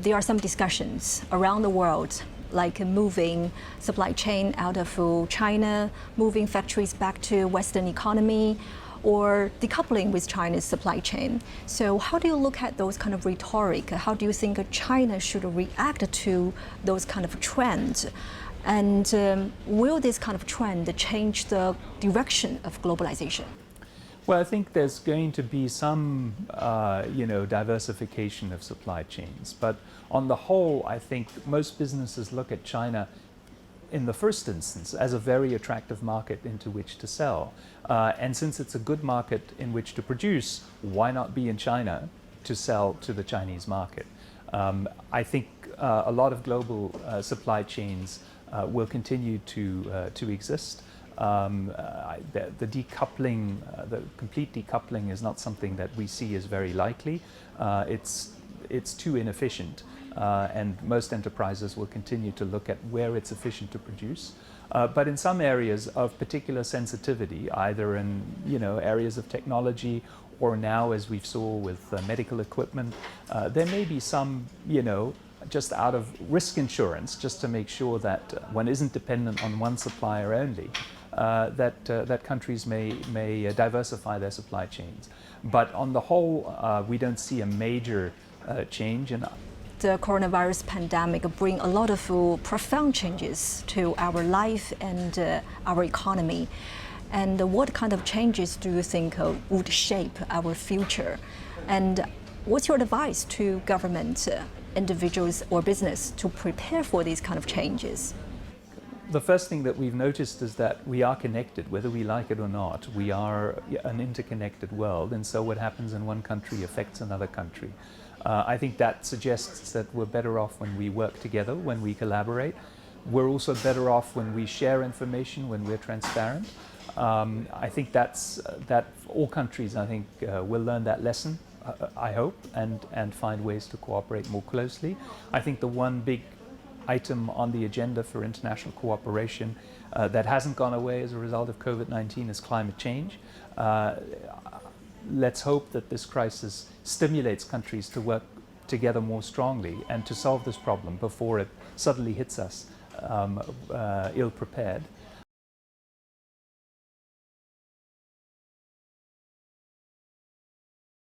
There are some discussions around the world, like moving supply chain out of China, moving factories back to Western economy, or decoupling with China's supply chain. So how do you look at those kind of rhetoric? How do you think China should react to those kind of trends? And will this kind of trend change the direction of globalization? Well, I think there's going to be some, diversification of supply chains. But on the whole, I think most businesses look at China in the first instance as a very attractive market into which to sell. And since it's a good market in which to produce, why not be in China to sell to the Chinese market? I think a lot of global supply chains will continue to exist. The decoupling, the complete decoupling is not something that we see as very likely. It's too inefficient, and most enterprises will continue to look at where it's efficient to produce. But in some areas of particular sensitivity, either in areas of technology or now, as we saw with medical equipment, there may be some just out of risk insurance, just to make sure that one isn't dependent on one supplier only, that countries may diversify their supply chains. But on the whole, we don't see a major change. The coronavirus pandemic bring a lot of profound changes to our life and our economy. And what kind of changes do you think would shape our future? And what's your advice to government, individuals or business to prepare for these kind of changes? The first thing that we've noticed is that we are connected, whether we like it or not. We are an interconnected world, and so what happens in one country affects another country. I think that suggests that we're better off when we work together, when we collaborate. We're also better off when we share information, when we're transparent. I think that all countries, I think, will learn that lesson, I hope, and find ways to cooperate more closely. I think the one big item on the agenda for international cooperation that hasn't gone away as a result of COVID-19 is climate change. Let's hope that this crisis stimulates countries to work together more strongly and to solve this problem before it suddenly hits us ill-prepared.